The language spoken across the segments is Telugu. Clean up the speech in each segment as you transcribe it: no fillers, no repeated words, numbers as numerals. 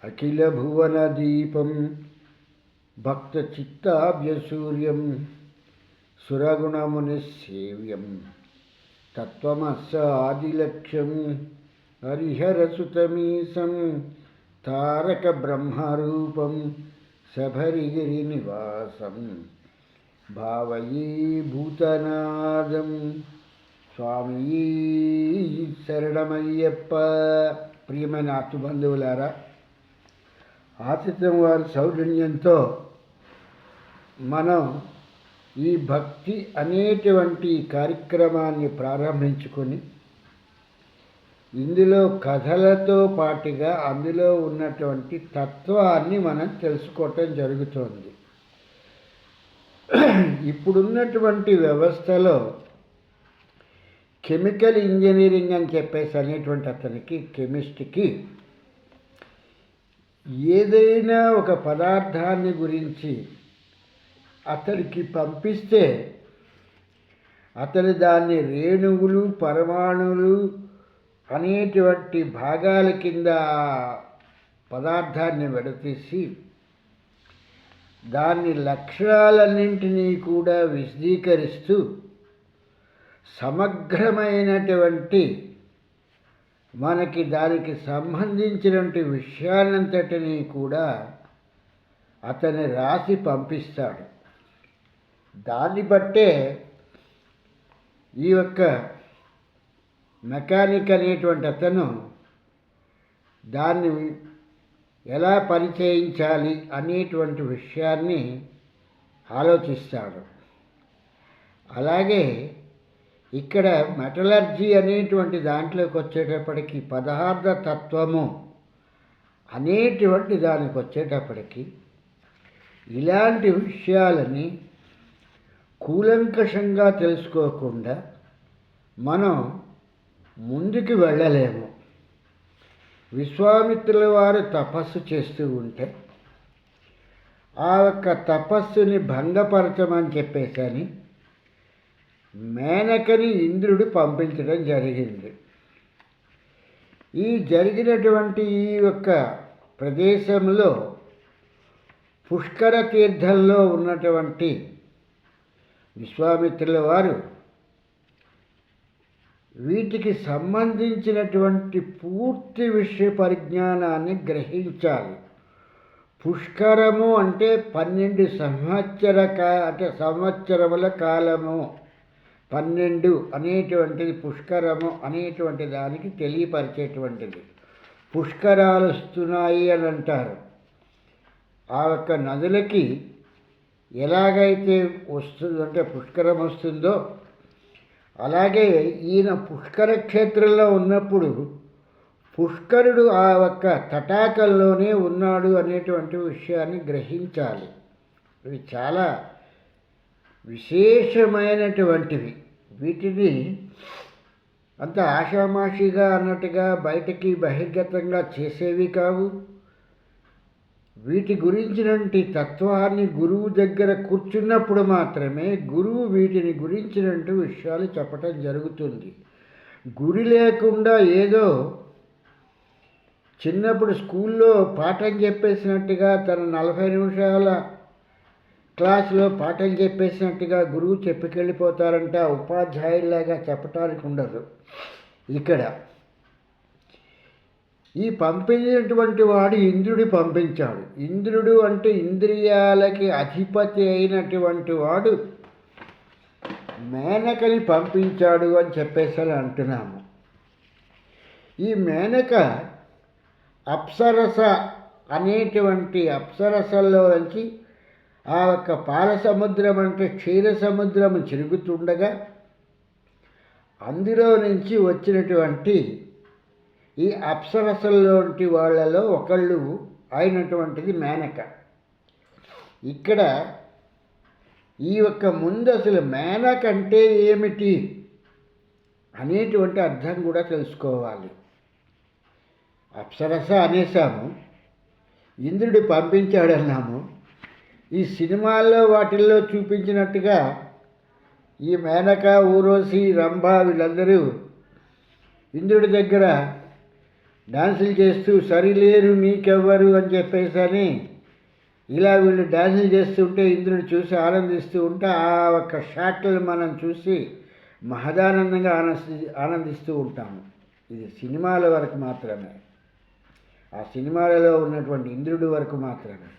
అఖిల భువన దీపం భక్త చిత్తాభ్యసూర్యం సురగుణమునిసేవ్యం తత్వమస్సాదిలక్ష్యం హరిహరసుతమీశం తారక బ్రహ్మరూపం శబరిగిరి నివాసం భావయే భూతనాదం. స్వామి శరణమయ్యప్ప. ప్రియమైన ఆత్మబంధువులారా, ఆతిథ్యం వారి సౌజన్యంతో మనం ఈ భక్తి అనేటువంటి కార్యక్రమాన్ని ప్రారంభించుకొని ఇందులో కథలతో పాటుగా అందులో ఉన్నటువంటి తత్వాన్ని మనం తెలుసుకోవటం జరుగుతోంది. ఇప్పుడున్నటువంటి వ్యవస్థలో కెమికల్ ఇంజనీరింగ్ అని చెప్పేసి అనేటువంటి అతనికి, కెమిస్ట్కి, ఏదైనా ఒక పదార్థాన్ని గురించి అతడికి పంపిస్తే అతడు దాన్ని రేణువులు, పరమాణువులు అనేటువంటి భాగాల కింద పదార్థాన్ని విడతీసి దాని లక్షణాలన్నింటినీ కూడా విశదీకరిస్తూ సమగ్రమైనటువంటి మనకి దానికి సంబంధించినటువంటి విషయాలంతటినీ కూడా అతను రాసి పంపిస్తాడు. దాన్ని బట్టే ఈ యొక్క మెకానిక్ అనేటువంటి అతను దాన్ని ఎలా పనిచేయించాలి అనేటువంటి విషయాన్ని ఆలోచిస్తాడు. అలాగే ఇక్కడ మెటలర్జీ అనేటువంటి దాంట్లోకి వచ్చేటప్పటికి పదార్థ తత్వము అనేటువంటి దానికి వచ్చేటప్పటికి ఇలాంటి విషయాలని కూలంకషంగా తెలుసుకోకుండా మనం ముందుకు వెళ్ళలేము. విశ్వామిత్రుల వారు తపస్సు చేస్తూ ఉంటే ఆ యొక్క తపస్సుని భంగపరచమని చెప్పేసని మేనకని ఇంద్రుడు పంపించడం జరిగింది. ఈ జరిగినటువంటి ఈ యొక్క ప్రదేశంలో పుష్కర తీర్థంలో ఉన్నటువంటి విశ్వామిత్రుల వారు వీటికి సంబంధించినటువంటి పూర్తి విషయ పరిజ్ఞానాన్ని గ్రహించాలి. పుష్కరము అంటే 12 సంవత్సరముల కాలము. 12 అనేటువంటిది పుష్కరము అనేటువంటి దానికి తెలియపరిచేటువంటిది. పుష్కరాలు వస్తున్నాయి అని అంటారు. ఆ యొక్క నదులకి ఎలాగైతే వస్తుందంటే పుష్కరం వస్తుందో అలాగే ఈయన పుష్కర క్షేత్రంలో ఉన్నప్పుడు పుష్కరుడు ఆ యొక్క తటాకంలోనే ఉన్నాడు అనేటువంటి విషయాన్ని గ్రహించాలి. ఇవి చాలా విశేషమైనటువంటివి. వీటిని అంత ఆషామాషిగా అన్నట్టుగా బయటికి బహిర్గతంగా చేసేవి కావు. వీటి గురించినటువంటి తత్వాన్ని గురువు దగ్గర కూర్చున్నప్పుడు మాత్రమే గురువు వీటిని గురించినటువంటి విషయాలు చెప్పటం జరుగుతుంది. గురి లేకుండా ఏదో చిన్నప్పుడు స్కూల్లో పాఠం చెప్పేసినట్టుగా తన 40 నిమిషాల క్లాసులో పాఠం చెప్పేసినట్టుగా గురువు చెప్పుకెళ్ళిపోతారంటే ఆ ఉపాధ్యాయులాగా చెప్పటానికి ఉండదు. ఇక్కడ ఈ పంపినటువంటి వాడు ఇంద్రుడు పంపించాడు. ఇంద్రుడు అంటే ఇంద్రియాలకి అధిపతి అయినటువంటి వాడు మేనకని పంపించాడు అని చెప్పేసి అంటున్నాము. ఈ మేనక అప్సరస అనేటువంటి అప్సరసల్లో నుంచి ఆ యొక్క పాల సముద్రం అంటే క్షీర సముద్రము చిరుగుతుండగా అందులో నుంచి వచ్చినటువంటి ఈ అప్సరసల్లోంటి వాళ్ళలో ఒకళ్ళు అయినటువంటిది మేనక. ఇక్కడ ఈ యొక్క ముందు అసలు మేనక అంటే ఏమిటి అనేటువంటి అర్థం కూడా తెలుసుకోవాలి. అప్సరస అనేసాము, ఇంద్రుడు పంపించాడన్నాము. ఈ సినిమాల్లో వాటిల్లో చూపించినట్టుగా ఈ మేనక, ఊర్వశి, రంభ వీళ్ళందరూ ఇంద్రుడి దగ్గర డాన్సులు చేస్తూ సరిలేరు నీకెవ్వరు అని చెప్పేసి ఇలా వీళ్ళు డాన్సులు చేస్తుంటే ఇంద్రుడు చూసి ఆనందిస్తూ ఉంటే ఆ ఒక్క షాట్లను మనం చూసి మహదానందంగా ఆనందిస్తూ ఉంటాము. ఇది సినిమాల వరకు మాత్రమే, ఆ సినిమాలలో ఉన్నటువంటి ఇంద్రుడి వరకు మాత్రమే.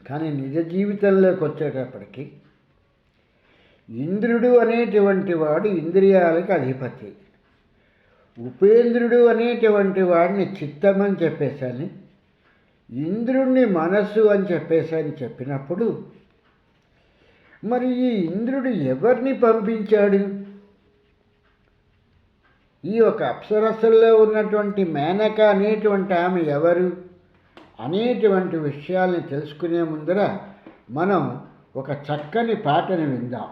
కానీ నిజ జీవితంలోకి వచ్చేటప్పటికి ఇంద్రుడు అనేటువంటి వాడు ఇంద్రియాలకు అధిపతి. ఉపేంద్రుడు అనేటువంటి వాడిని చిత్తమని చెప్పేసని, ఇంద్రుణ్ణి మనస్సు అని చెప్పేసని చెప్పినప్పుడు మరి ఈ ఇంద్రుడు ఎవరిని పంపించాడు? ఈ ఒక అప్సరసల్లో ఉన్నటువంటి మేనక అనేటువంటి ఆమె ఎవరు అనేటువంటి విషయాల్ని తెలుసుకునే ముందర మనం ఒక చక్కని పాటను విందాం.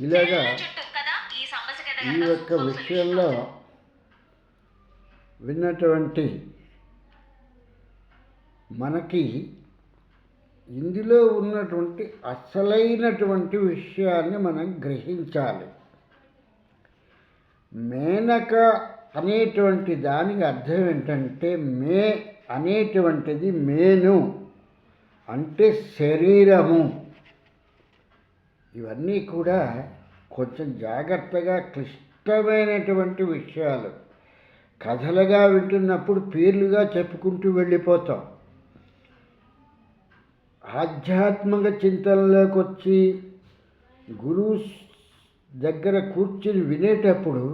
ఇలాగా ఈ యొక్క విషయంలో విన్నటువంటి మనకి ఇందులో ఉన్నటువంటి అసలైనటువంటి విషయాన్ని మనం గ్రహించాలి. మేనక అనేటువంటి దానికి అర్థం ఏంటంటే, మే అనేటువంటిది మేను అంటే శరీరము. ఇవన్నీ కూడా కొంచెం జాగ్రత్తగా క్లిష్టమైనటువంటి విషయాలు. కథలుగా వింటున్నప్పుడు పేర్లుగా చెప్పుకుంటూ వెళ్ళిపోతాం. ఆధ్యాత్మిక చింతనలోకి వచ్చి గురువు దగ్గర కూర్చుని వినేటప్పుడు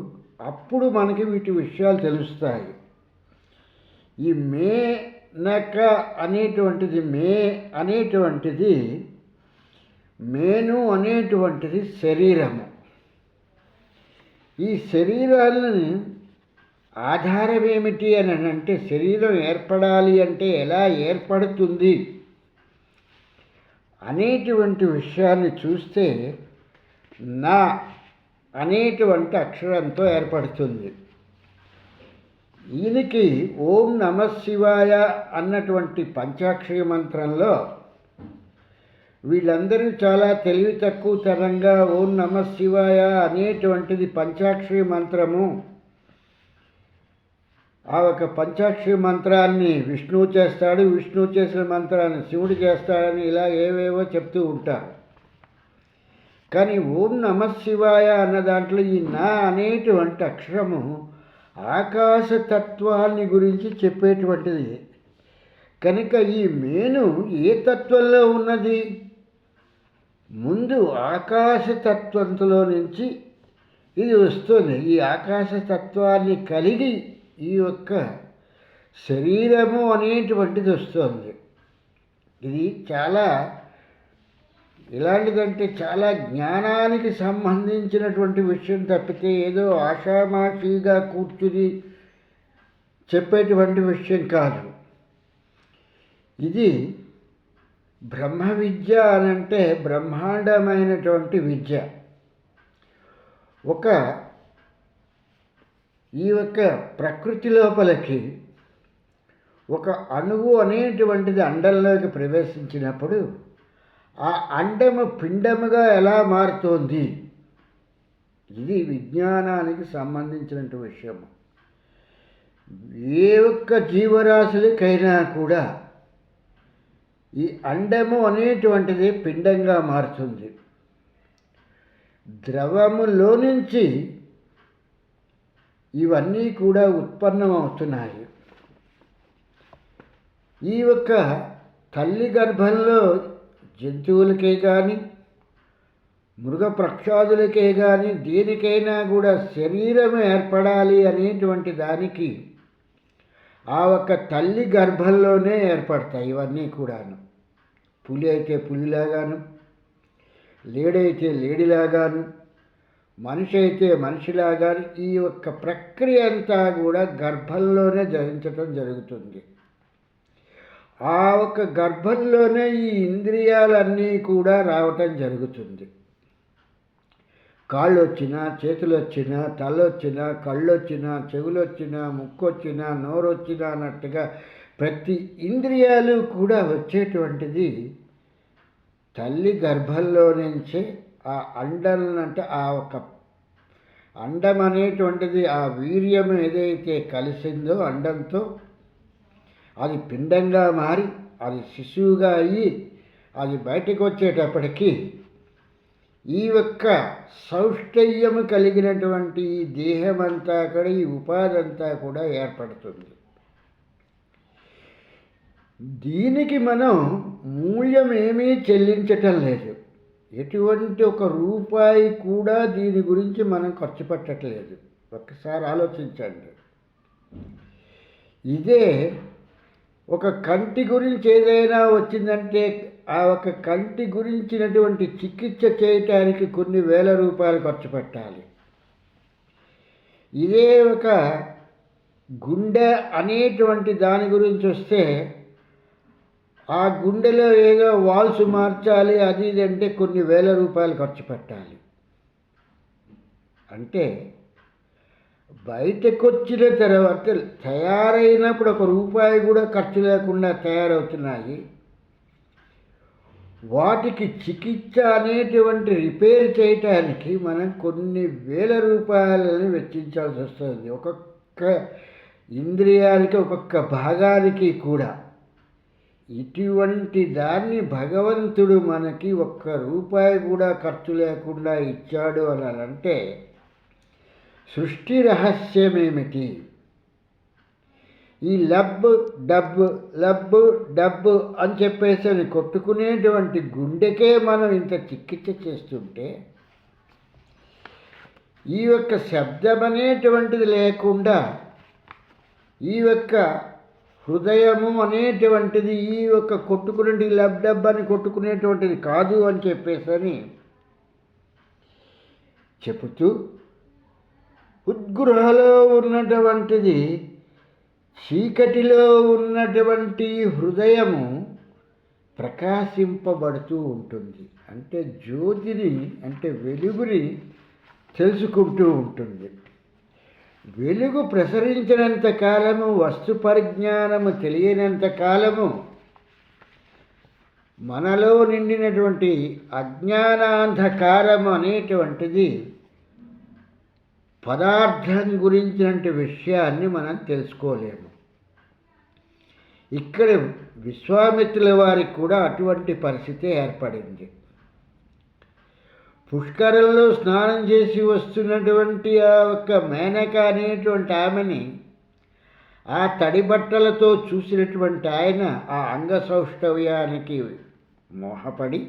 అప్పుడు మనకి వీటి విషయాలు తెలుస్తాయి. ఈ మేనక అనేటువంటిది, మే అనేటువంటిది, మేను అనేటువంటిది శరీరము. ఈ శరీరాలని ఆధారం ఏమిటి అని అంటే, శరీరం ఏర్పడాలి అంటే ఎలా ఏర్పడుతుంది అనేటువంటి విషయాన్ని చూస్తే నా అనేటువంటి అక్షరంతో ఏర్పడుతుంది. ఈయనకి ఓం నమ శివాయ అన్నటువంటి పంచాక్షరి మంత్రంలో వీళ్ళందరూ చాలా తెలివి తక్కువ తరంగా ఓం నమ శివాయ అనేటువంటిది పంచాక్షరి మంత్రము, ఆ ఒక పంచాక్షరి మంత్రాన్ని విష్ణువు చేస్తాడు, విష్ణువు చేసిన మంత్రాన్ని శివుడు చేస్తాడని ఇలా ఏవేవో చెప్తూ ఉంటారు. కానీ ఓం నమ శివాయ అన్న దాంట్లో ఈ నా అనేటువంటి అక్షరము ఆకాశతత్వాన్ని గురించి చెప్పేటువంటిది. కనుక ఈ మేను ఏ తత్వంలో ఉన్నది? ముందు ఆకాశతత్వంలో నుంచి ఇది వస్తుంది. ఈ ఆకాశతత్వాన్ని కలిగి ఈ యొక్క శరీరము అనేటువంటిది వస్తుంది. ఇది చాలా ఎలాంటిదంటే చాలా జ్ఞానానికి సంబంధించినటువంటి విషయం తప్పితే ఏదో ఆషామాషిగా కూర్చుని చెప్పేటువంటి విషయం కాదు. ఇది బ్రహ్మ విద్య అనంటే బ్రహ్మాండమైనటువంటి విద్య. ఈ యొక్క ప్రకృతి లోపలికి ఒక అణువు అనేటువంటిది అండంలోకి ప్రవేశించినప్పుడు ఆ అండము పిండముగా ఎలా మారుతోంది, ఇది విజ్ఞానానికి సంబంధించినటువంటి విషయం. ఏ ఒక్క జీవరాశులకైనా కూడా ఈ అండము అనేటువంటిది పిండంగా మారుతుంది. ద్రవములో నుంచి ఇవన్నీ కూడా ఉత్పన్నమవుతున్నాయి. ఈ యొక్క తల్లి గర్భంలో జంతువులకే కానీ మృగపక్షాదులకే కానీ దేనికైనా కూడా శరీరం ఏర్పడాలి అనేటువంటి దానికి ఆ ఒక తల్లి గర్భంలోనే ఏర్పడతాయి ఇవన్నీ కూడాను. పులి అయితే పులిలాగాను, లేడైతే లేడిలాగాను, మనిషి అయితే మనిషిలాగాను ఈ యొక్క ప్రక్రియ అంతా కూడా గర్భంలోనే జరించటం జరుగుతుంది. ఆ ఒక గర్భంలోనే ఈ ఇంద్రియాలన్నీ కూడా రావటం జరుగుతుంది. కాళ్ళు వచ్చినా, చేతులు వచ్చినా, తల వచ్చినా, కళ్ళు వచ్చినా, చెవులు వచ్చినా, ముక్కు వచ్చినా, నోరు వచ్చినా అన్నట్టుగా ప్రతి ఇంద్రియాలు కూడా వచ్చేటువంటిది తల్లి గర్భంలో నుంచే. ఆ అండం అంటే ఆ ఒక అండం అనేటువంటిది ఆ వీర్యం ఏదైతే కలిసిందో అండంతో అది పిండంగా మారి అది శిశువుగా అయ్యి అది బయటకు వచ్చేటప్పటికీ ఈ యొక్క సౌష్ఠయ్యము కలిగినటువంటి ఈ దేహమంతా కూడా, ఈ ఉపాధి అంతా కూడా ఏర్పడుతుంది. దీనికి మనం మూల్యం ఏమీ చెల్లించటం లేదు. ఎటువంటి ఒక రూపాయి కూడా దీని గురించి మనం ఖర్చు పెట్టట్లేదు. ఒక్కసారి ఆలోచించండి. ఇదే ఒక కంటి గురించి ఏదైనా వచ్చిందంటే ఆ ఒక కంటి గురించినటువంటి చికిత్స చేయటానికి కొన్ని వేల రూపాయలు ఖర్చు పెట్టాలి. ఇదే ఒక గుండె అనేటువంటి దాని గురించి వస్తే ఆ గుండెలో ఏదో వాల్స్ మార్చాలి అది ఇది అంటే కొన్ని వేల రూపాయలు ఖర్చు పెట్టాలి. అంటే బయటకొచ్చిన తర్వాత తయారైనప్పుడు ₹1 కూడా ఖర్చు లేకుండా తయారవుతున్నాయి. వాటికి చికిత్స అనేటువంటి రిపేర్ చేయటానికి మనం కొన్ని వేల రూపాయలని వెచ్చించాల్సి వస్తుంది. ఒక్కొక్క ఇంద్రియానికి, ఒక్కొక్క భాగానికి కూడా. ఇటువంటి దాన్ని భగవంతుడు మనకి ₹1 కూడా ఖర్చు లేకుండా ఇచ్చాడు అని అంటే సృష్టి రహస్యమేమిటి? ఈ లబ్బు డబ్బు అని చెప్పేసి అది కొట్టుకునేటువంటి గుండెకే మనం ఇంత చికిత్స చేస్తుంటే, ఈ యొక్క శబ్దం అనేటువంటిది లేకుండా, ఈ యొక్క హృదయము అనేటువంటిది ఈ యొక్క కొట్టుకునే డబ్ అని కొట్టుకునేటువంటిది కాదు అని చెప్పేసి చెబుతూ, ఉద్గృహలో ఉన్నటువంటిది, చీకటిలో ఉన్నటువంటి హృదయము ప్రకాశింపబడుతూ ఉంటుంది. అంటే జ్యోతిని, అంటే వెలుగుని తెలుసుకుంటూ ఉంటుంది. వెలుగు ప్రసరించినంత కాలము, వస్తు పరిజ్ఞానము తెలియనంత కాలము మనలో నిండినటువంటి అజ్ఞానాంధకారము అనేటువంటిది పదార్థం గురించినటువంటి విషయాన్ని మనం తెలుసుకోలేము. ఇక్కడ విశ్వామిత్రుల వారికి కూడా అటువంటి పరిస్థితి ఏర్పడింది. పుష్కరంలో స్నానం చేసి వస్తున్నటువంటి ఆ ఒక్క మేనక అనేటువంటి ఆమెని ఆ తడి బట్టలతో చూసినటువంటి ఆయన ఆ అంగసౌష్ఠవ్యానికి మోహపడి,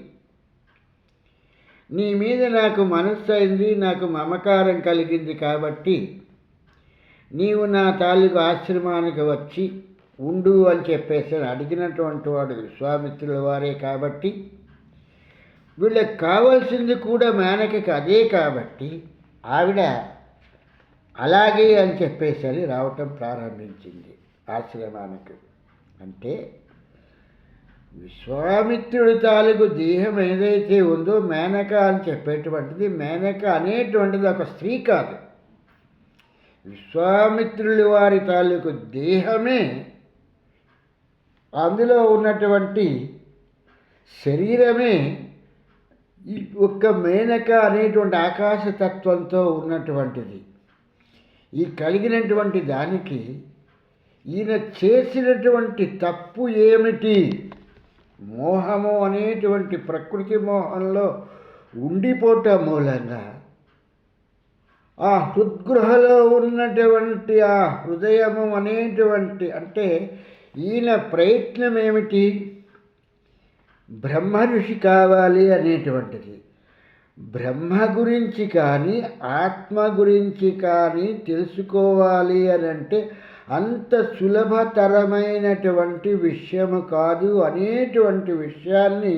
నీ మీద నాకు మనస్సు అయింది, నాకు మమకారం కలిగింది కాబట్టి నీవు నా తాలూకు ఆశ్రమానికి వచ్చి ఉండు అని చెప్పేసి అడిగినటువంటి వాడు విశ్వామిత్రుల వారే. కాబట్టి వీళ్ళకి కావాల్సింది కూడా మేనకకి అదే. కాబట్టి ఆవిడ అలాగే అని చెప్పేసి రావటం ప్రారంభించింది ఆశ్రమానికి. అంటే విశ్వామిత్రుడి తాలూకు దేహం ఏదైతే ఉందో మేనక అని చెప్పేటువంటిది, మేనక అనేటువంటిది ఒక స్త్రీ కాదు. విశ్వామిత్రుడి వారి తాలూకు దేహమే, అందులో ఉన్నటువంటి శరీరమే ఈ ఒక్క మేనక అనేటువంటి ఆకాశతత్వంతో ఉన్నటువంటిది. ఈ కలిగినటువంటి దానికి ఈయన చేసినటువంటి తప్పు ఏమిటి? మోహము అనేటువంటి ప్రకృతి మోహంలో ఉండిపోవటం మూలంగా ఆ హృద్గృహలో ఉన్నటువంటి ఆ హృదయము అనేటువంటి, అంటే ఈయన ప్రయత్నం ఏమిటి? బ్రహ్మ ఋషి కావాలి అనేటువంటిది. బ్రహ్మ గురించి కానీ ఆత్మ గురించి కానీ తెలుసుకోవాలి అని అంటే అంత సులభతరమైనటువంటి విషయము కాదు అనేటువంటి విషయాన్ని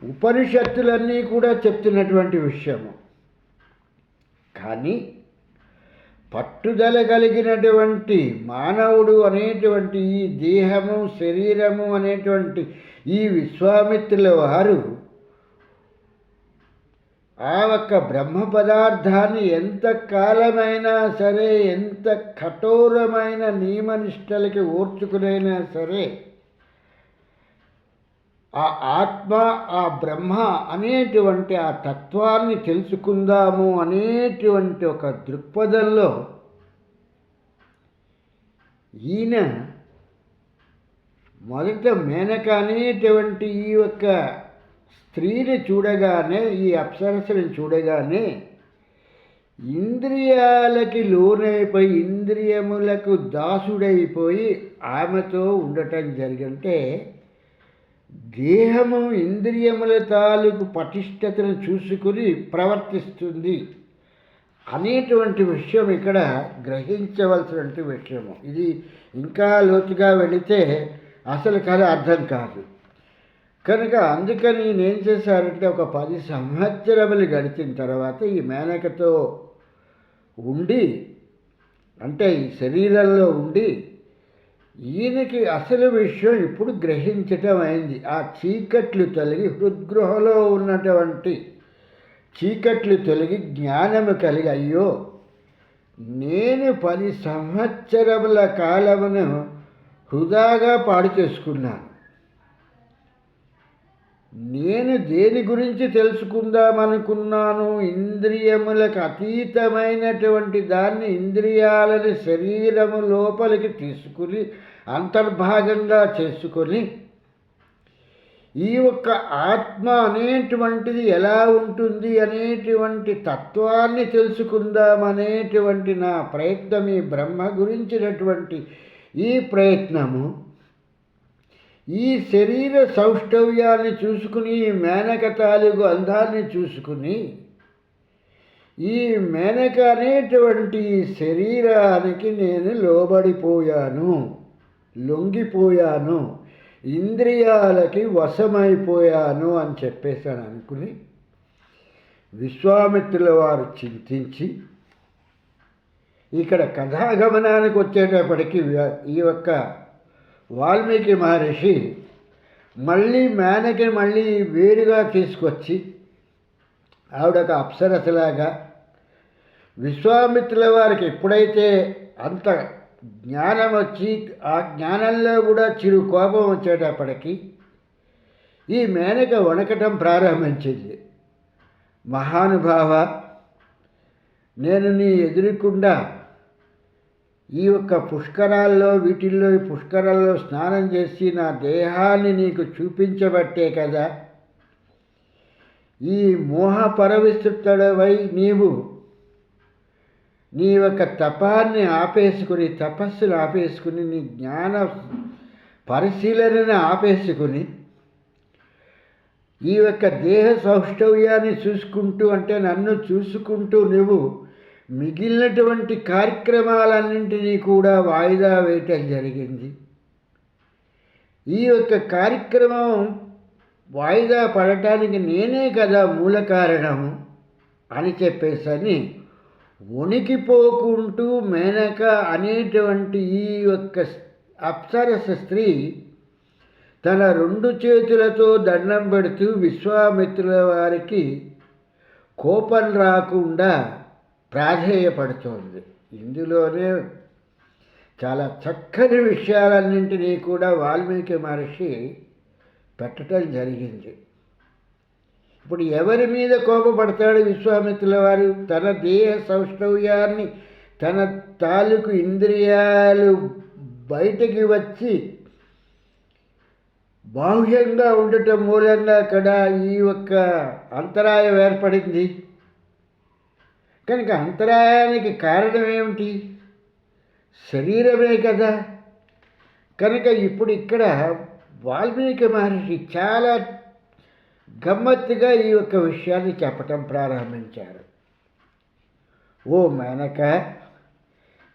ఉపనిషత్తులన్నీ కూడా చెప్తున్నటువంటి విషయము. కానీ పట్టుదల కలిగినటువంటి మానవుడు అనేటువంటి ఈ దేహము, శరీరము అనేటువంటి ఈ విశ్వామిత్రుల వారు ఆ ఒక్క బ్రహ్మ పదార్థాన్ని ఎంత కాలమైనా సరే, ఎంత కఠోరమైన నియమనిష్టలకి ఓర్చుకునైనా సరే, ఆ ఆత్మ, ఆ బ్రహ్మ అనేటువంటి ఆ తత్వాన్ని తెలుసుకుందాము అనేటువంటి ఒక దృక్పథంలో ఈయన మొదట మేనక అనేటువంటి ఈ యొక్క స్త్రీని చూడగానే, ఈ అప్సరసని చూడగానే ఇంద్రియాలకి లోనైపోయి, ఇంద్రియములకు దాసుడైపోయి ఆమెతో ఉండటం జరిగింటే, దేహము ఇంద్రియముల తాలూకు పటిష్టతను చూసుకుని ప్రవర్తిస్తుంది అనేటువంటి విషయం ఇక్కడ గ్రహించవలసినటువంటి విషయము. ఇది ఇంకా లోతుగా వెళితే అసలు కథ అర్థం కాదు. కనుక అందుకని నేనేం చేశానంటే, ఒక 10 సంవత్సరములు గడిచిన తర్వాత ఈ మేనకతో ఉండి, అంటే ఈ శరీరంలో ఉండి, ఈయనకి అసలు విషయం ఇప్పుడు గ్రహించటం అయింది. ఆ చీకట్లు తొలగి హృద్గృహలో ఉన్నటువంటి చీకట్లు తొలగి జ్ఞానము కలిగి, అయ్యో నేను 10 సంవత్సరముల కాలమును వృధాగా పాడు చేసుకున్నాను. నేను దేని గురించి తెలుసుకుందామనుకున్నాను? ఇంద్రియములకు అతీతమైనటువంటి దాన్ని, ఇంద్రియాలని శరీరము లోపలికి తీసుకుని అంతర్భాగంగా చేసుకొని ఈ ఒక్క ఆత్మ అనేటువంటిది ఎలా ఉంటుంది అనేటువంటి తత్వాన్ని తెలుసుకుందామనేటువంటి నా ప్రయత్నం, ఈ బ్రహ్మ గురించినటువంటి ఈ ప్రయత్నము, ఈ శరీర సౌష్ఠవ్యాన్ని చూసుకుని, ఈ మేనక తాలూకు అందాన్ని చూసుకుని, ఈ మేనక అనేటువంటి శరీరానికి నేను లోబడిపోయాను, లొంగిపోయాను, ఇంద్రియాలకి వశమైపోయాను అని చెప్పేసాను అనుకుని విశ్వామిత్రుల వారు చింతించి, ఇక్కడ కథాగమనానికి వచ్చేటప్పటికి ఈ యొక్క వాల్మీకి మహర్షి మళ్ళీ మేనకి మళ్ళీ వేరుగా తీసుకొచ్చి, ఆవిడొక అప్సరసలాగా విశ్వామిత్రుల వారికి ఎప్పుడైతే అంత జ్ఞానం వచ్చి, ఆ జ్ఞానంలో కూడా చిరు కోపం వచ్చేటప్పటికి ఈ మేనక వణకటం ప్రారంభించింది. మహానుభావ, నేను నీ ఎదురుకుండా ఈ యొక్క పుష్కరాల్లో, వీటిల్లో ఈ పుష్కరాల్లో స్నానం చేసి నా దేహాన్ని నీకు చూపించబట్టే కదా ఈ మోహ పరవిస్తృతుడవై నీవు నీ యొక్క తపాన్ని ఆపేసుకుని, తపస్సును ఆపేసుకుని, నీ జ్ఞాన పరిశీలనను ఆపేసుకుని, ఈ యొక్క దేహ సౌష్ఠవ్యాన్ని చూసుకుంటూ, అంటే నన్ను చూసుకుంటూ నువ్వు మిగిలినటువంటి కార్యక్రమాలన్నింటినీ కూడా వాయిదా వేయటం జరిగింది. ఈ యొక్క కార్యక్రమం వాయిదా పడటానికి నేనే కదా మూల కారణము అని చెప్పేసని వణికిపోకుంటూ మేనక అనేటువంటి ఈ యొక్క అప్సరస స్త్రీ తన 2 చేతులతో దండం పెడుతూ విశ్వామిత్రుల వారికి కోపం రాకుండా ప్రాధేయపడుతోంది. ఇందులోనే చాలా చక్కని విషయాలన్నింటినీ కూడా వాల్మీకి మహర్షి పెట్టడం జరిగింది. ఇప్పుడు ఎవరి మీద కోపపడతాడు విశ్వామిత్రుల వారు? తన దేహ సౌష్ఠవ్యాన్ని, తన తాలూకు ఇంద్రియాలు బయటికి వచ్చి బాహ్యంగా ఉండటం మూలంగా అక్కడ ఈ ఒక్క అంతరాయం ఏర్పడింది. కనుక అంతరాయానికి కారణం ఏమిటి? శరీరమే కదా. కనుక ఇప్పుడు ఇక్కడ వాల్మీకి మహర్షి చాలా గమ్మత్తుగా ఈ యొక్క విషయాన్ని చెప్పటం ప్రారంభించారు. ఓ మేనక,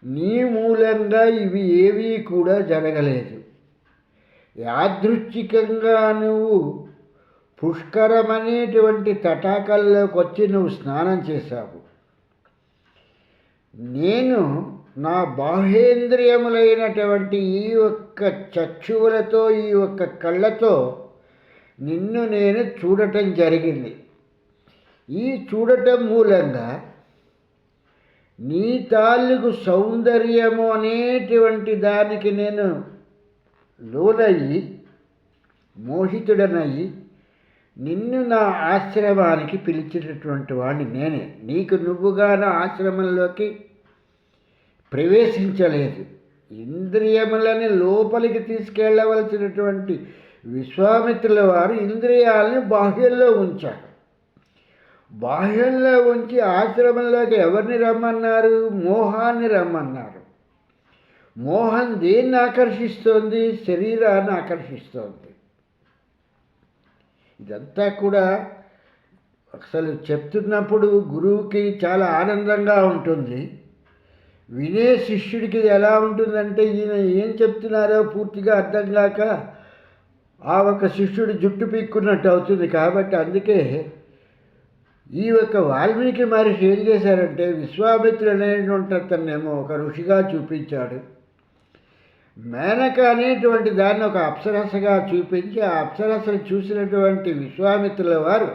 నీ మూలంగా ఇవి ఏవీ కూడా జరగలేదు. యాదృచ్ఛికంగా నువ్వు పుష్కరమనేటువంటి తటాకల్లోకి వచ్చి నువ్వు స్నానం చేశావు. నేను నా బాహ్యేంద్రియములైనటువంటి ఈ ఒక్క చక్షువులతో, ఈ ఒక్క కళ్ళతో నిన్ను నేను చూడటం జరిగింది. ఈ చూడటం మూలంగా నీ తాలూకు సౌందర్యము అనేటువంటి దానికి నేను లోనయ్యి, మోహితుడనయ్యి నిన్ను నా ఆశ్రమానికి పిలిచినటువంటి వాడిని నేనే. నీకు నువ్వుగా నా ఆశ్రమంలోకి ప్రవేశించలేదు. ఇంద్రియములని లోపలికి తీసుకెళ్ళవలసినటువంటి విశ్వామిత్రుల వారు ఇంద్రియాలని బాహ్యంలో ఉంచారు. బాహ్యంలో ఉంచి ఆశ్రమంలోకి ఎవరిని రమ్మన్నారు? మోహాన్ని రమ్మన్నారు. మోహం దేన్ని ఆకర్షిస్తోంది? శరీరాన్ని ఆకర్షిస్తోంది. ఇదంతా కూడా అసలు చెప్తున్నప్పుడు గురువుకి చాలా ఆనందంగా ఉంటుంది. వినే శిష్యుడికి ఇది ఎలా ఉంటుందంటే, ఈయన ఏం చెప్తున్నారో పూర్తిగా అర్థం కాక ఆ ఒక శిష్యుడు జుట్టు పీక్కున్నట్టు అవుతుంది. కాబట్టి అందుకే ఈ యొక్క వాల్మీకి మహర్షి ఏం చేశారంటే, విశ్వామిత్రుడు అనేటువంటి అతన్నేమో ఒక ఋషిగా చూపించాడు. మేనక అనేటువంటి దాన్ని ఒక అప్సరసగా చూపించి, ఆ అప్సరసను చూసినటువంటి విశ్వామిత్రుల వారు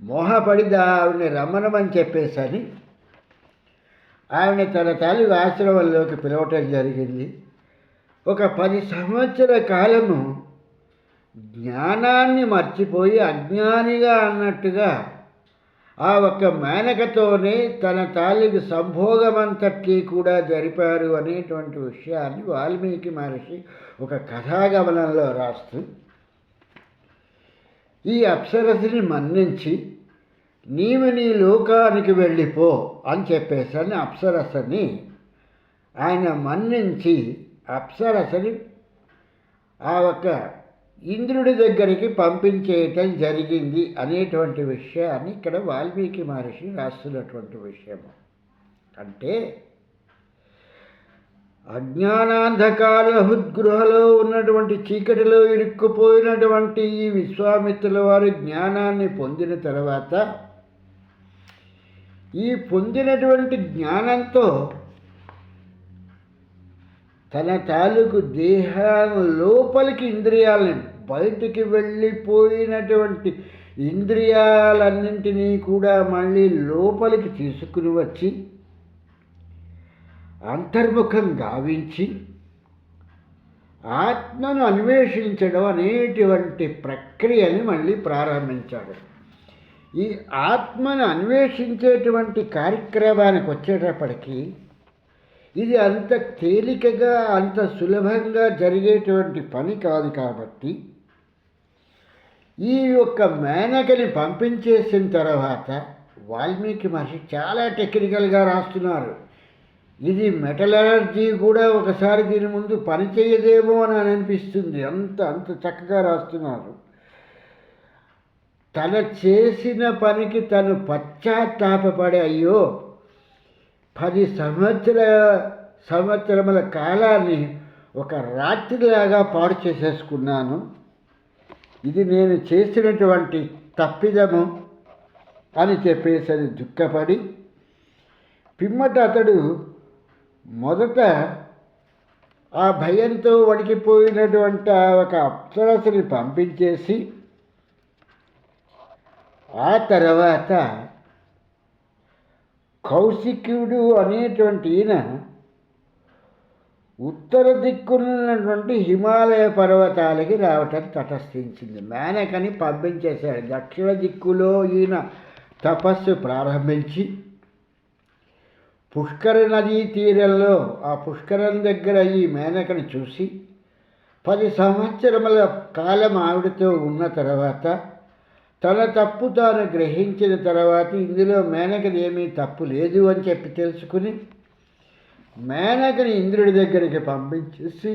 మోహపడి ఆవిడని రమ్మనమని చెప్పేసని ఆవిడ తన తాలూకు ఆశ్రమంలోకి పిలవటం జరిగింది. ఒక 10 సంవత్సరాల కాలము జ్ఞానాన్ని మర్చిపోయి అజ్ఞానిగా అన్నట్టుగా ఆ ఒక్క మేనకతోనే తన తాలూకు సంభోగమంతటి కూడా జరిపారు అనేటువంటి విషయాన్ని వాల్మీకి మహర్షి ఒక కథాగమనంలో రాస్తూ ఈ అప్సరసని మన్నించి నీవు నీ లోకానికి వెళ్ళిపో అని చెప్పేసని అప్సరసని ఆయన మన్నించి అప్సరసని ఆ ఒక్క ఇంద్రుడి దగ్గరికి పంపించేయటం జరిగింది అనేటువంటి విషయాన్ని ఇక్కడ వాల్మీకి మహర్షి రాస్తున్నటువంటి విషయము. అంటే అజ్ఞానాంధకార హృద్గృహలో ఉన్నటువంటి చీకటిలో ఇరుక్కుపోయినటువంటి ఈ విశ్వామిత్రుల వారి జ్ఞానాన్ని పొందిన తర్వాత ఈ పొందినటువంటి జ్ఞానంతో తన తాలూకు దేహం లోపలికి ఇంద్రియాలని బయటికి వెళ్ళిపోయినటువంటి ఇంద్రియాలన్నింటినీ కూడా మళ్ళీ లోపలికి తీసుకుని వచ్చి అంతర్ముఖం గావించి ఆత్మను అన్వేషించడం అనేటువంటి ప్రక్రియని మళ్ళీ ప్రారంభించాడు. ఈ ఆత్మను అన్వేషించేటువంటి కార్యక్రమానికి వచ్చేటప్పటికీ ఇది అంత తేలికగా అంత సులభంగా జరిగేటువంటి పని కాదు. కాబట్టి ఈ యొక్క మేనకని పంపించేసిన తర్వాత వాల్మీకి మహర్షి చాలా టెక్నికల్గా రాస్తున్నారు. ఇది మెటలర్జీ కూడా ఒకసారి దీని ముందు పని చేయదేమో అని అనిపిస్తుంది, అంత చక్కగా రాస్తున్నారు. తన చేసిన పనికి తను పశ్చాత్తాపపడే అయ్యో 10 సంవత్సరముల కాలాన్ని ఒక రాత్రిలాగా పాడు చేసేసుకున్నాను, ఇది నేను చేసినటువంటి తప్పిదము అని చెప్పేసి దుఃఖపడి పిమ్మట అతడు మొదట ఆ భయంతో వణికిపోయినటువంటి ఒక అప్సరసని పంపించేసి ఆ తర్వాత కౌశికుడు అనేటువంటి ఈయన ఉత్తర దిక్కున్నటువంటి హిమాలయ పర్వతాలకి రావటం తటస్థించింది. మేనకని పంపించేశాడు. దక్షిణ దిక్కులో ఈయన తపస్సు ప్రారంభించి పుష్కర నదీ తీరంలో ఆ పుష్కరం దగ్గర ఈ మేనకని చూసి 10 సంవత్సరముల కాలం ఆవిడతో ఉన్న తర్వాత తన తప్పు తాను గ్రహించిన తర్వాత ఇందులో మేనకది ఏమీ తప్పు లేదు అని చెప్పి తెలుసుకుని మేనకని ఇంద్రుడి దగ్గరికి పంపించేసి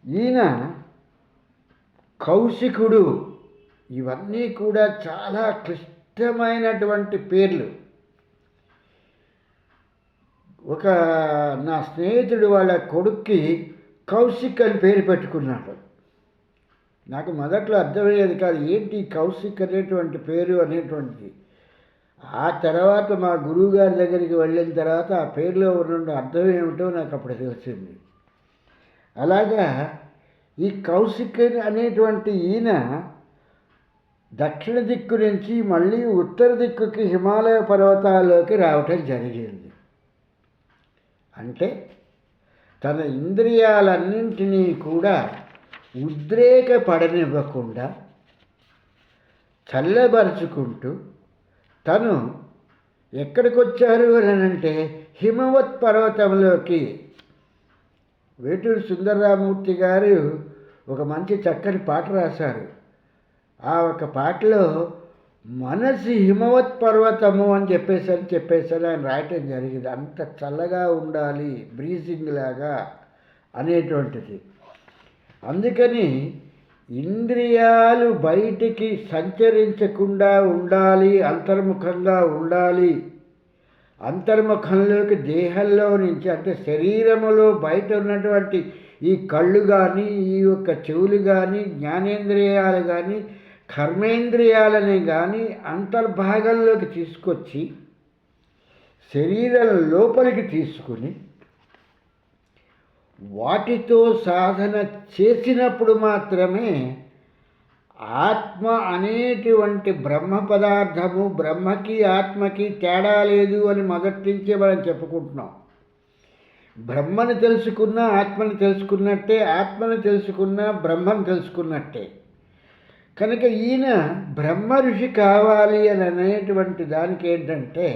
ఈయన కౌశికుడు, ఇవన్నీ కూడా చాలా క్లిష్టమైనటువంటి పేర్లు. ఒక నా స్నేహితుడు వాళ్ళ కొడుక్కి కౌశిక్ అని పేరు పెట్టుకున్నాడు. నాకు మొదట్లో అర్థమయ్యేది కాదు, ఏంటి కౌశిక్ అనేటువంటి పేరు అనేటువంటిది. ఆ తర్వాత మా గురువుగారి దగ్గరికి వెళ్ళిన తర్వాత ఆ పేరులో ఉన్న అర్థం ఏమిటో నాకు అప్పుడు తెలిసింది. అలాగా ఈ కౌశిక్ అనేటువంటి ఈయన దక్షిణ దిక్కు నుంచి మళ్ళీ ఉత్తర దిక్కుకి హిమాలయ పర్వతాల్లోకి రావటం జరిగింది. అంటే తన ఇంద్రియాలన్నింటినీ కూడా ఉద్రేకపడనివ్వకుండా చల్లబరుచుకుంటూ తను ఎక్కడికి వచ్చారు అని అంటే హిమవత్ పర్వతంలోకి. వేటూరి సుందరరామూర్తి గారు ఒక మంచి చక్కని పాట రాశారు. ఆ ఒక పాటలో మనసి హిమవత్ పర్వతము అని చెప్పేసి ఆయన రాయటం జరిగింది. అంత చల్లగా ఉండాలి, బ్రీజింగ్ లాగా అనేటువంటిది. అందుకని ఇంద్రియాలు బయటికి సంచరించకుండా ఉండాలి, అంతర్ముఖంగా ఉండాలి. అంతర్ముఖంలోకి దేహంలో నుంచి అంటే శరీరములో బయట ఉన్నటువంటి ఈ కళ్ళు కానీ, ఈ యొక్క చెవులు కానీ, జ్ఞానేంద్రియాలు కానీ, కర్మేంద్రియాలని కానీ అంతర్భాగంలోకి తీసుకొచ్చి శరీరం లోపలికి తీసుకుని వాటితో సాధన చేసినప్పుడు మాత్రమే ఆత్మ అనేటువంటి బ్రహ్మ పదార్థము, బ్రహ్మకి ఆత్మకి తేడా లేదు అని మొదటి నుంచే మనం చెప్పుకుంటున్నాం. బ్రహ్మను తెలుసుకున్నా ఆత్మను తెలుసుకున్నట్టే, ఆత్మను తెలుసుకున్నా బ్రహ్మను తెలుసుకున్నట్టే. కనుక ఈయన బ్రహ్మ ఋషి కావాలి అని అనేటువంటి దానికి ఏంటంటే,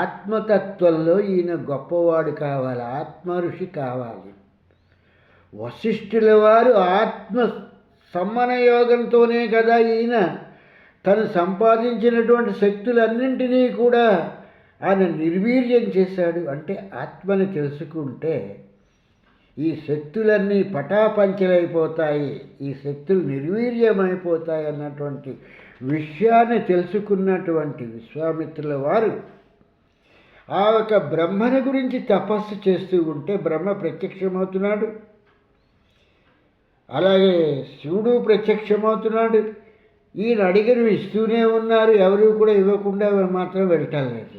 ఆత్మతత్వంలో ఈయన గొప్పవాడు కావాలి, ఆత్మ ఋషి కావాలి. వశిష్ఠుల వారు ఆత్మ సమ్మనయోగంతోనే కదా ఈయన తను సంపాదించినటువంటి శక్తులన్నింటినీ కూడా ఆయన నిర్వీర్యం చేశాడు. అంటే ఆత్మని తెలుసుకుంటే ఈ శక్తులన్నీ పటాపంచలైపోతాయి, ఈ శక్తులు నిర్వీర్యమైపోతాయి అన్నటువంటి విషయాన్ని తెలుసుకున్నటువంటి విశ్వామిత్రుల వారు ఆ ఒక బ్రహ్మని గురించి తపస్సు చేస్తూ ఉంటే బ్రహ్మ ప్రత్యక్షమవుతున్నాడు, అలాగే శివుడు ప్రత్యక్షమవుతున్నాడు. ఈయన అడిగినవి ఇస్తూనే ఉన్నారు, ఎవరు కూడా ఇవ్వకుండా మాత్రం వెళ్ళటం లేదు.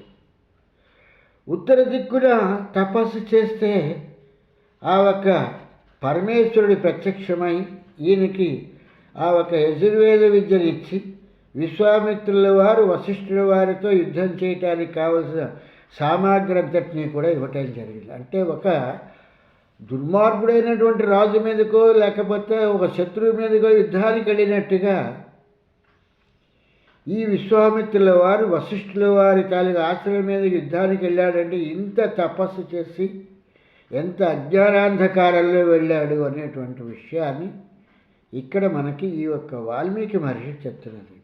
ఉత్తర దిక్కున తపస్సు చేస్తే ఆ ఒక పరమేశ్వరుడి ప్రత్యక్షమై ఈయనకి ఆ ఒక యజుర్వేద విద్యనిచ్చి విశ్వామిత్రుల వారు వశిష్ఠుల వారితో యుద్ధం చేయటానికి కావలసిన సామాగ్రి అంతటినీ కూడా ఇవ్వటం జరిగింది. అంటే ఒక దుర్మార్గుడైనటువంటి రాజు మీదకో లేకపోతే ఒక శత్రువు మీదకో యుద్ధానికి వెళ్ళినట్టుగా ఈ విశ్వామిత్రుల వారు వశిష్ఠుల వారి తాలూకు ఆశ్రమం మీద యుద్ధానికి వెళ్ళాడంటే ఇంత తపస్సు చేసి ఎంత అజ్ఞానాంధకారంలో వెళ్ళాడు అనేటువంటి విషయాన్ని ఇక్కడ మనకి ఈ యొక్క వాల్మీకి మహర్షి చెప్తున్నది.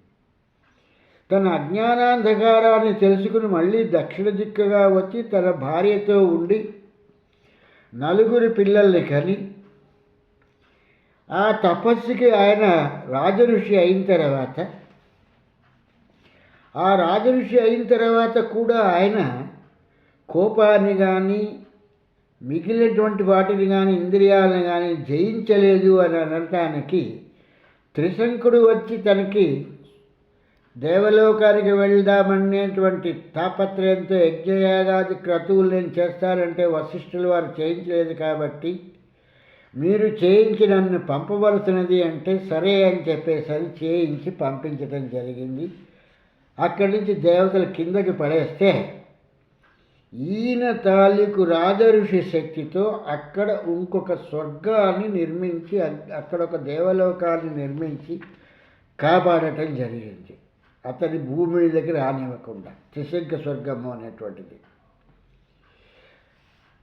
తన అజ్ఞానాంధకారాన్ని తెలుసుకుని మళ్ళీ దక్షిణ దిక్కుగా వచ్చి తన భార్యతో ఉండి 4 పిల్లల్ని కని ఆ తపస్సుకి ఆయన రాజఋషి అయిన తర్వాత, ఆ రాజఋషి అయిన తర్వాత కూడా ఆయన కోపాన్ని కానీ మిగిలినటువంటి వాటిని కానీ ఇంద్రియాలను కానీ జయించలేదు అని అనటానికి త్రిశంకుడు వచ్చి తనకి దేవలోకానికి వెళ్దామనేటువంటి తాపత్రయంతో యజ్ఞయాగాది క్రతువులు నేను చేస్తానంటే వశిష్ఠులు వారు చేయించలేదు కాబట్టి మీరు చేయించి నన్ను పంపవలసినది అంటే సరే అని చెప్పేసరి చేయించి పంపించడం జరిగింది. అక్కడి నుంచి దేవతలు కిందకి పడేస్తే ఈయన తాలూకు రాజఋషి శక్తితో అక్కడ ఇంకొక స్వర్గాన్ని నిర్మించి అక్కడ ఒక దేవలోకాన్ని నిర్మించి కాపాడటం జరిగింది. అతని భూమి మీదకి రానివ్వకుండా త్రిశంక స్వర్గము అనేటువంటిది.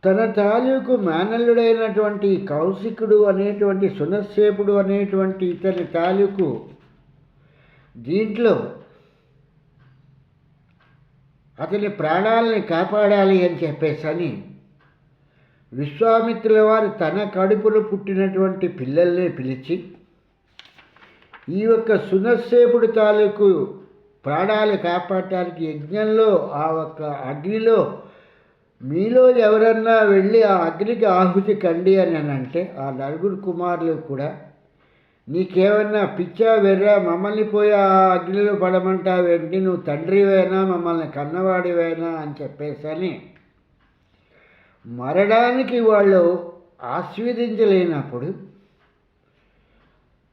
తన తాలూకు మేనల్లుడైనటువంటి కౌశికుడు అనేటువంటి సునశ్శేపుడు అనేటువంటి ఇతని తాలూకు దీంట్లో అతని ప్రాణాలని కాపాడాలి అని చెప్పేసని విశ్వామిత్రుల వారు తన కడుపులో పుట్టినటువంటి పిల్లల్ని పిలిచి ఈ యొక్క సునశ్శేపుడు తాలూకు ప్రాణాలు కాపాడటానికి యజ్ఞంలో ఆ ఒక్క అగ్నిలో మీలో ఎవరన్నా వెళ్ళి ఆ అగ్నికి ఆహుతి కండి అని అంటే ఆ 4 కుమారులు కూడా నీకేమన్నా పిచ్చా వెర్రా, మమ్మల్ని పోయి ఆ అగ్నిలో పడమంటావేంటి, నువ్వు తండ్రివేనా మమ్మల్ని కన్నవాడివేనా అని చెప్పేసని మరణానికి వాళ్ళు ఆస్వాదించలేనప్పుడు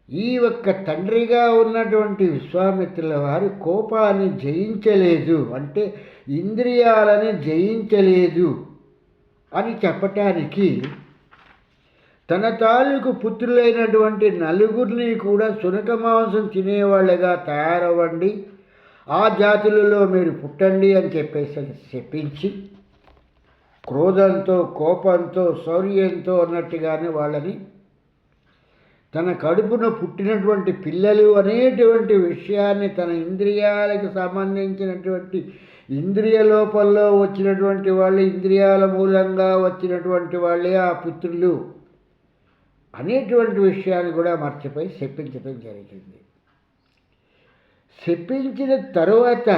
ఈ ఒక్క తండ్రిగా ఉన్నటువంటి విశ్వామిత్రుల వారు కోపాన్ని జయించలేదు, అంటే ఇంద్రియాలని జయించలేదు అని చెప్పటానికి తన తాలూకు పుత్రులైనటువంటి 4 కూడా శునక మాంసం తినేవాళ్ళగా తయారవ్వండి, ఆ జాతులలో మీరు పుట్టండి అని చెప్పేసి చెప్పించి క్రోధంతో కోపంతో శౌర్యంతో అన్నట్టుగానే వాళ్ళని తన కడుపున పుట్టినటువంటి పిల్లలు అనేటువంటి విషయాన్ని తన ఇంద్రియాలకు సంబంధించినటువంటి ఇంద్రియ లోపంలో వచ్చినటువంటి వాళ్ళు, ఇంద్రియాల మూలంగా వచ్చినటువంటి వాళ్ళే ఆ పుత్రులు అనేటువంటి విషయాన్ని కూడా మర్చిపోయి శపించడం జరిగింది. శపించిన తరువాత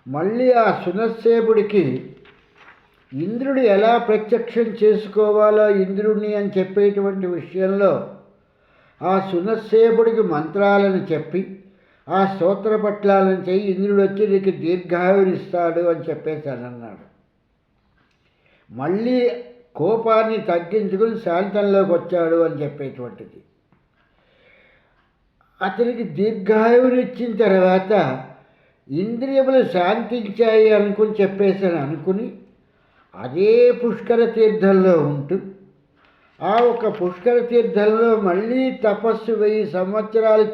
మళ్ళీ ఆ సునశ్శేపుడికి ఇంద్రుడు ఎలా ప్రత్యక్షం చేసుకోవాలో ఇంద్రుడిని అని చెప్పేటువంటి విషయంలో ఆ సునశ్శేపుడికి మంత్రాలను చెప్పి ఆ స్తోత్రపట్లాలను చేయి, ఇంద్రుడు వచ్చి నీకు దీర్ఘాయురిస్తాడు అని చెప్పేశానన్నాడు. మళ్ళీ కోపాన్ని తగ్గించుకుని శాంతంలోకి వచ్చాడు అని చెప్పేటువంటిది. అతనికి దీర్ఘాయువునిచ్చిన తర్వాత ఇంద్రియములు శాంతించాయి అనుకుని చెప్పేసాను అనుకుని అదే పుష్కర తీర్థంలో ఉంటూ ఆ ఒక పుష్కర తీర్థంలో మళ్ళీ తపస్సు 1000 సంవత్సరాలు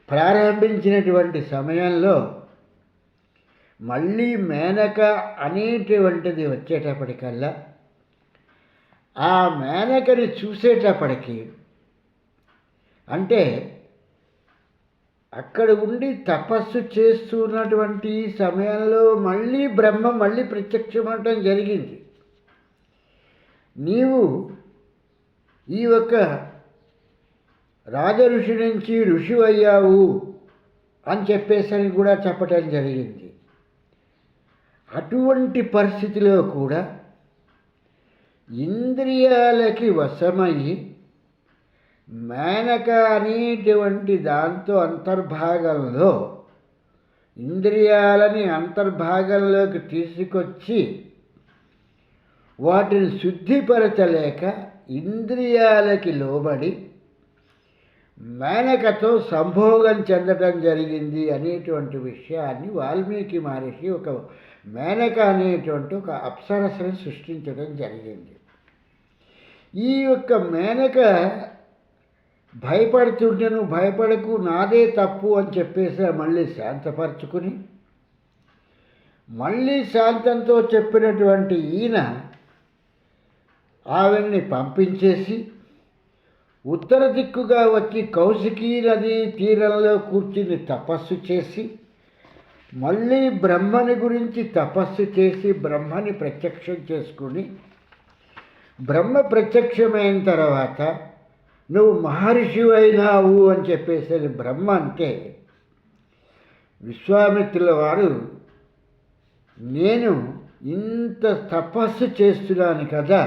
ప్రారంభించినటువంటి సమయంలో మళ్ళీ మేనక అనేటువంటిది వచ్చేటప్పటికల్లా ఆ మేనకని చూసేటప్పటికి అంటే అక్కడ ఉండి తపస్సు చేస్తున్నటువంటి సమయంలో మళ్ళీ బ్రహ్మ మళ్ళీ ప్రత్యక్షమవటం జరిగింది. నీవు ఈ యొక్క రాజఋషి నుంచి ఋషి అయ్యావు అని చెప్పేసని కూడా చెప్పటం జరిగింది. అటువంటి పరిస్థితిలో కూడా ఇంద్రియాలకి వశమయ్యి మేనక అనేటువంటి దాంతో అంతర్భాగంలో ఇంద్రియాలని అంతర్భాగంలోకి తీసుకొచ్చి వాటిని శుద్ధిపరచలేక ఇంద్రియాలకి లోబడి మేనకతో సంభోగం చెందటం జరిగింది అనేటువంటి విషయాన్ని వాల్మీకి మహర్షి ఒక మేనక అనేటువంటి ఒక అప్సరసను సృష్టించడం జరిగింది. ఈ యొక్క మేనక భయపడుతుంటే నువ్వు భయపడకు, నాదే తప్పు అని చెప్పేసి మళ్ళీ శాంతపరచుకుని మళ్ళీ శాంతంతో చెప్పినటువంటి ఈయన ఆవిడ్ని పంపించేసి ఉత్తర దిక్కుగా వచ్చి కౌశికీ నది తీరంలో కూర్చుని తపస్సు చేసి మళ్ళీ బ్రహ్మని గురించి తపస్సు చేసి బ్రహ్మని ప్రత్యక్షం చేసుకుని బ్రహ్మ ప్రత్యక్షమైన తర్వాత నువ్వు మహర్షి అయినావు అని చెప్పేసి బ్రహ్మ అంటే విశ్వామిత్రుల వారు నేను ఇంత తపస్సు చేస్తున్నాను కదా,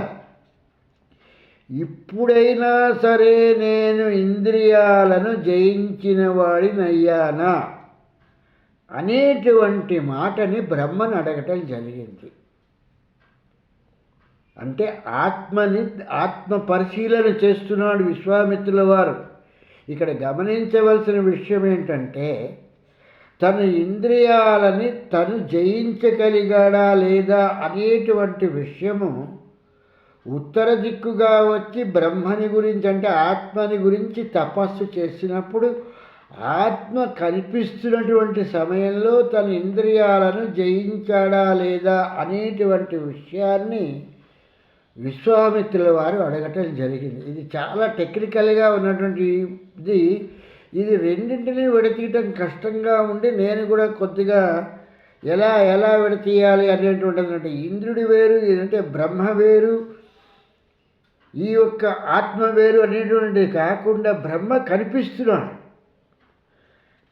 ఇప్పుడైనా సరే నేను ఇంద్రియాలను జయించిన వాడినయ్యానా అనేటువంటి మాటని బ్రహ్మను అడగటం జరిగింది. అంటే ఆత్మ పరిశీలన చేస్తున్నాడు విశ్వామిత్రుల వారు. ఇక్కడ గమనించవలసిన విషయం ఏంటంటే తన ఇంద్రియాలని తను జయించగలిగాడా లేదా అనేటువంటి విషయము ఉత్తర దిక్కుగా వచ్చి బ్రహ్మని గురించి అంటే ఆత్మని గురించి తపస్సు చేసినప్పుడు ఆత్మ కనిపిస్తున్నటువంటి సమయంలో తన ఇంద్రియాలను జయించాడా లేదా అనేటువంటి విషయాన్ని విశ్వామిత్రుల వారు అడగటం జరిగింది. ఇది చాలా టెక్నికల్గా ఉన్నటువంటి ఇది రెండింటినీ విడతీయటం కష్టంగా ఉండి నేను కూడా కొద్దిగా ఎలా విడతీయాలి అనేటువంటిది ఇంద్రుడి వేరు అంటే బ్రహ్మ వేరు ఈ యొక్క ఆత్మ వేరు అనేటువంటిది కాకుండా బ్రహ్మ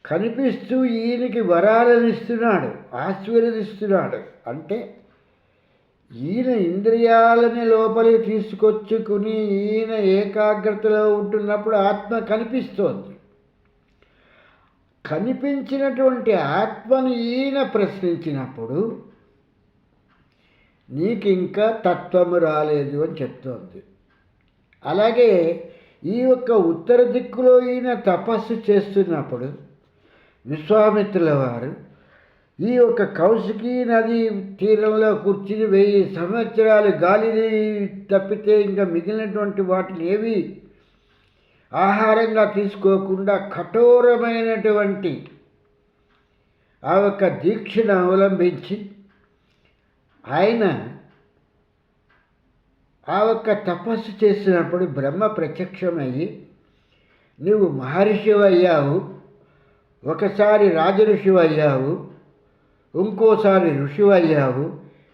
కనిపిస్తూ ఈయనకి వరాలను ఇస్తున్నాడు, ఆశీర్వదిస్తున్నాడు. అంటే ఈయన ఇంద్రియాలని లోపలికి తీసుకొచ్చుకుని ఈయన ఏకాగ్రతలో ఉంటున్నప్పుడు ఆత్మ కనిపిస్తోంది. కనిపించినటువంటి ఆత్మను ఈయన ప్రశ్నించినప్పుడు నీకు ఇంకా తత్వము రాలేదు అని చెప్తోంది. అలాగే ఈ యొక్క ఉత్తర దిక్కులో ఈయన తపస్సు చేస్తున్నప్పుడు విశ్వామిత్రుల వారు ఈ యొక్క కౌశికీ నది తీరంలో కూర్చుని 1000 సంవత్సరాలు గాలిని తప్పితే ఇంకా మిగిలినటువంటి వాటిని ఏవి ఆహారంగా తీసుకోకుండా కఠోరమైనటువంటి ఆ యొక్క దీక్షను అవలంబించి ఆయన ఆ యొక్క తపస్సు చేసినప్పుడు బ్రహ్మ ప్రత్యక్షమయ్యి నువ్వు మహర్షి అయ్యావు, ఒకసారి రాజఋషి అయ్యావు, ఇంకోసారి ఋషి అయ్యావు,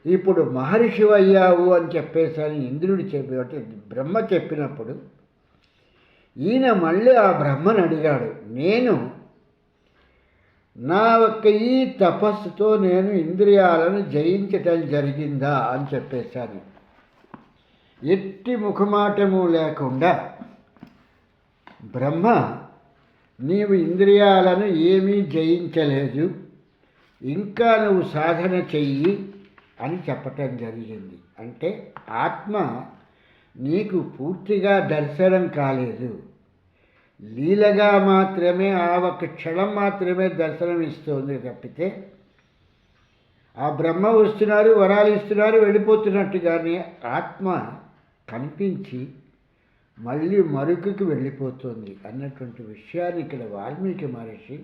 ఇప్పుడు మహర్షి అయ్యావు అని చెప్పేసరి ఇంద్రుడు చెప్పి బ్రహ్మ చెప్పినప్పుడు ఈయన మళ్ళీ ఆ బ్రహ్మను అడిగాడు, నేను నా యొక్క ఈ తపస్సుతో నేను ఇంద్రియాలను జయించటం జరిగిందా అని చెప్పేశాను. ఎట్టి ముఖమాటము లేకుండా బ్రహ్మ నీవు ఇంద్రియాలను ఏమీ జయించలేదు, ఇంకా నువ్వు సాధన చెయ్యి అని చెప్పటం జరిగింది. అంటే ఆత్మ నీకు పూర్తిగా దర్శనం కాలేదు, లీలగా మాత్రమే ఆ ఒక్క క్షణం మాత్రమే దర్శనం ఇస్తుంది తప్పితే ఆ బ్రహ్మ వస్తున్నారు, వరాలు ఇస్తున్నారు, వెళ్ళిపోతున్నట్టు కానీ ఆత్మ కనిపించి మళ్ళీ మరుపుకి వెళ్ళిపోతుంది అన్నటువంటి విషయాన్ని ఇక్కడ వాల్మీకి మహర్షి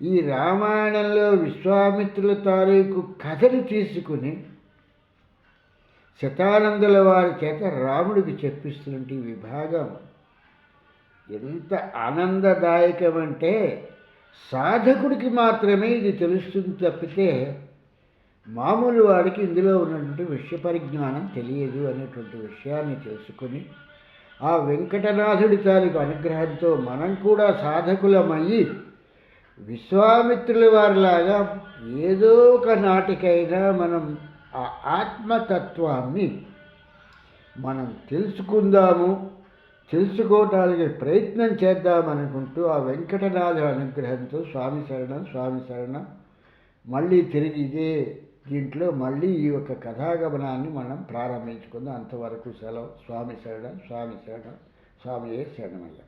ఈ రామాయణంలో విశ్వామిత్రుల తాలూకు కథను తీసుకుని శతానందుల వారి చేత రాముడికి చెప్పిస్తున్నట్టు ఈ విభాగం ఎంత ఆనందదాయకమంటే సాధకుడికి మాత్రమే ఇది తెలుస్తుంది తప్పితే మామూలు వాడికి ఇందులో ఉన్నటువంటి విషయ పరిజ్ఞానం తెలియదు అనేటువంటి విషయాన్ని తెలుసుకుని ఆ వెంకటనాథుడి తాలూకు అనుగ్రహంతో మనం కూడా సాధకులమయ్యి విశ్వామిత్రుల వారిలాగా ఏదో ఒక నాటికైనా మనం ఆ ఆత్మతత్వాన్ని మనం తెలుసుకుందాము, తెలుసుకోవటానికి ప్రయత్నం చేద్దామనుకుంటూ ఆ వెంకటనాథ అనుగ్రహంతో స్వామి శరణం స్వామి శరణం మళ్ళీ తిరిగి ఇదే దీంట్లో మళ్ళీ ఈ యొక్క కథాగమనాన్ని మనం ప్రారంభించుకుందాం. అంతవరకు సెలవు. స్వామి శరణం స్వామి శరణం స్వామియే శరణమయ్య.